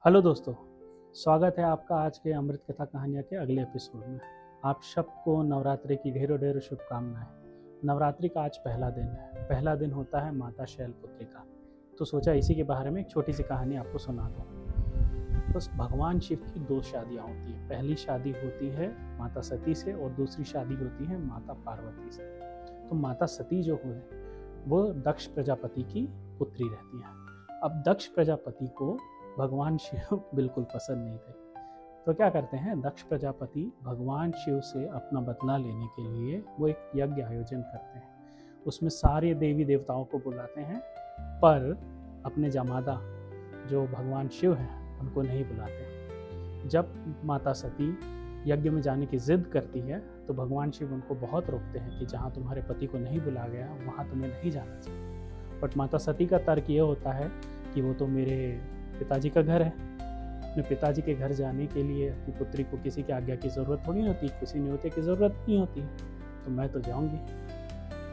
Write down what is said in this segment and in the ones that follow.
Hello दोस्तों, स्वागत है आपका आज के अमृत कथा कहानियाँ के अगले एपिसोड में। आप सबको नवरात्रि की ढेरों ढेरों शुभकामनाएं। नवरात्रि का आज पहला दिन है। पहला दिन होता है माता शैलपुत्री का। तो सोचा इसी के बारे में एक छोटी सी कहानी आपको सुना दूँ। तो भगवान शिव की दो शादियाँ होती हैं। पहली शादी होती है माता सती से और दूसरी शादी होती है माता पार्वती से। तो माता सती जो है वो दक्ष प्रजापति की पुत्री रहती हैं। अब दक्ष प्रजापति को भगवान शिव बिल्कुल पसंद नहीं थे। तो क्या करते हैं, दक्ष प्रजापति भगवान शिव से अपना बदला लेने के लिए वो एक यज्ञ आयोजन करते हैं। उसमें सारे देवी देवताओं को बुलाते हैं, पर अपने जमादा जो भगवान शिव हैं उनको नहीं बुलाते। जब माता सती यज्ञ में जाने की जिद करती है तो भगवान शिव उनको बहुत रोकते हैं कि जहाँ तुम्हारे पति को नहीं बुला गया वहाँ तुम्हें नहीं जाना चाहिए। बट माता सती का तर्क ये होता है कि वो तो मेरे पिताजी का घर है। अपने पिताजी के घर जाने के लिए अपनी पुत्री को किसी की आज्ञा की ज़रूरत थोड़ी होती, किसी न्योते की ज़रूरत नहीं होती, तो मैं तो जाऊंगी।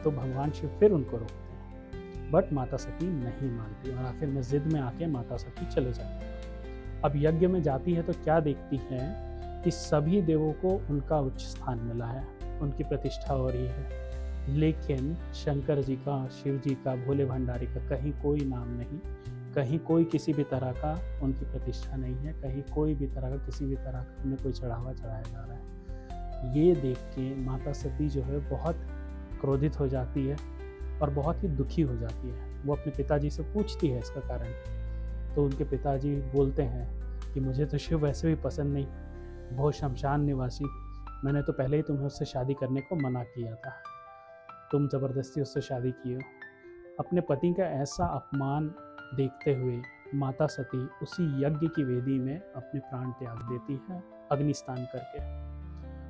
तो भगवान शिव फिर उनको रोकते हैं, बट माता सती नहीं मानती और आखिर में जिद में आके माता सती चले जाती है। अब यज्ञ में जाती है तो क्या देखती है कि सभी देवों को उनका उच्च स्थान मिला है, उनकी प्रतिष्ठा हो रही है, लेकिन शंकर जी का, शिव जी का, भोले भंडारी का कहीं कोई नाम नहीं, कहीं कोई किसी भी तरह का उनकी प्रतिष्ठा नहीं है, कहीं कोई भी तरह का किसी भी तरह का उन्हें कोई चढ़ावा चढ़ाया जा रहा है। ये देख के माता सती जो है बहुत क्रोधित हो जाती है और बहुत ही दुखी हो जाती है। वो अपने पिताजी से पूछती है इसका कारण। तो उनके पिताजी बोलते हैं कि मुझे तो शिव वैसे भी पसंद नहीं, वो शमशान निवासी, मैंने तो पहले ही तुम्हें उससे शादी करने को मना किया था, तुम ज़बरदस्ती उससे शादी की हो। अपने पति का ऐसा अपमान देखते हुए माता सती उसी यज्ञ की वेदी में अपने प्राण त्याग देती है अग्नि स्नान करके।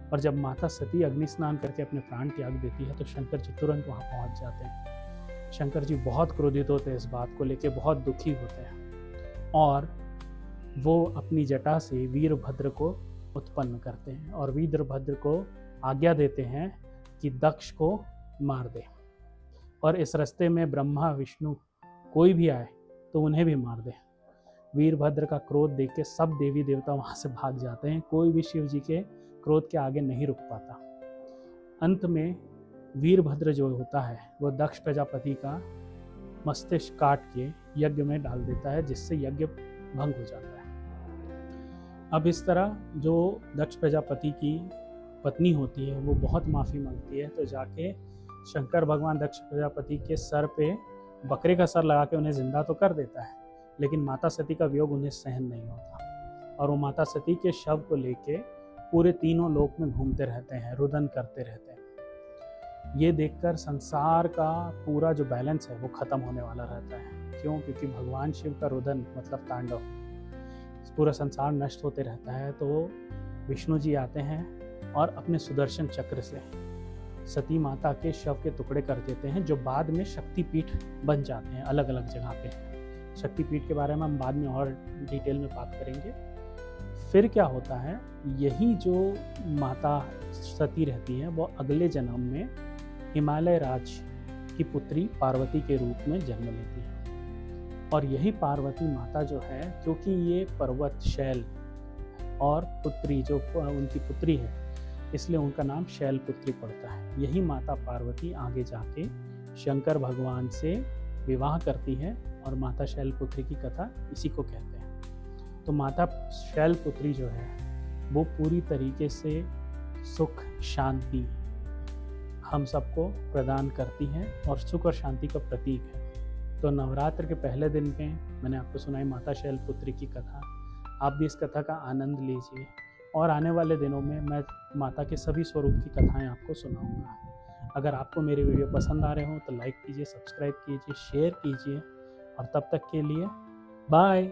और जब माता सती अग्नि स्नान करके अपने प्राण त्याग देती है तो शंकर जी तुरंत वहाँ पहुँच जाते हैं। शंकर जी बहुत क्रोधित होते हैं, इस बात को लेकर बहुत दुखी होते हैं और वो अपनी जटा से वीरभद्र को उत्पन्न करते हैं और वीरभद्र को आज्ञा देते हैं कि दक्ष को मार दे और इस रास्ते में ब्रह्मा विष्णु कोई भी आए तो उन्हें भी मार दे। वीरभद्र का क्रोध देख के सब देवी देवता वहाँ से भाग जाते हैं, कोई भी शिव जी के क्रोध के आगे नहीं रुक पाता। अंत में वीरभद्र जो होता है वो दक्ष प्रजापति का मस्तिष्क काट के यज्ञ में डाल देता है, जिससे यज्ञ भंग हो जाता है। अब इस तरह जो दक्ष प्रजापति की पत्नी होती है वो बहुत माफ़ी मांगती है, तो जाके शंकर भगवान दक्ष प्रजापति के सर पे बकरे का सर लगा के उन्हें जिंदा तो कर देता है, लेकिन माता सती का वियोग उन्हें सहन नहीं होता और वो माता सती के शव को लेके पूरे तीनों लोक में घूमते रहते हैं, रुदन करते रहते हैं। ये देखकर संसार का पूरा जो बैलेंस है वो ख़त्म होने वाला रहता है। क्यों? क्योंकि भगवान शिव का रुदन मतलब तांडव, पूरा संसार नष्ट होते रहता है। तो विष्णु जी आते हैं और अपने सुदर्शन चक्र से सती माता के शव के टुकड़े कर देते हैं, जो बाद में शक्तिपीठ बन जाते हैं अलग अलग जगह पे। शक्तिपीठ के बारे में हम बाद में और डिटेल में बात करेंगे। फिर क्या होता है, यही जो माता सती रहती है वो अगले जन्म में हिमालय राज की पुत्री पार्वती के रूप में जन्म लेती है। और यही पार्वती माता जो है, क्योंकि ये पर्वत शैल और पुत्री जो उनकी पुत्री है, इसलिए उनका नाम शैलपुत्री पड़ता है। यही माता पार्वती आगे जाके शंकर भगवान से विवाह करती है और माता शैलपुत्री की कथा इसी को कहते हैं। तो माता शैलपुत्री जो है वो पूरी तरीके से सुख शांति हम सबको प्रदान करती है और सुख और शांति का प्रतीक है। तो नवरात्र के पहले दिन में मैंने आपको सुनाई माता शैलपुत्री की कथा। आप भी इस कथा का आनंद लीजिए और आने वाले दिनों में मैं माता के सभी स्वरूप की कथाएं आपको सुनाऊंगा। अगर आपको मेरे वीडियो पसंद आ रहे हो तो लाइक कीजिए, सब्सक्राइब कीजिए, शेयर कीजिए और तब तक के लिए बाय।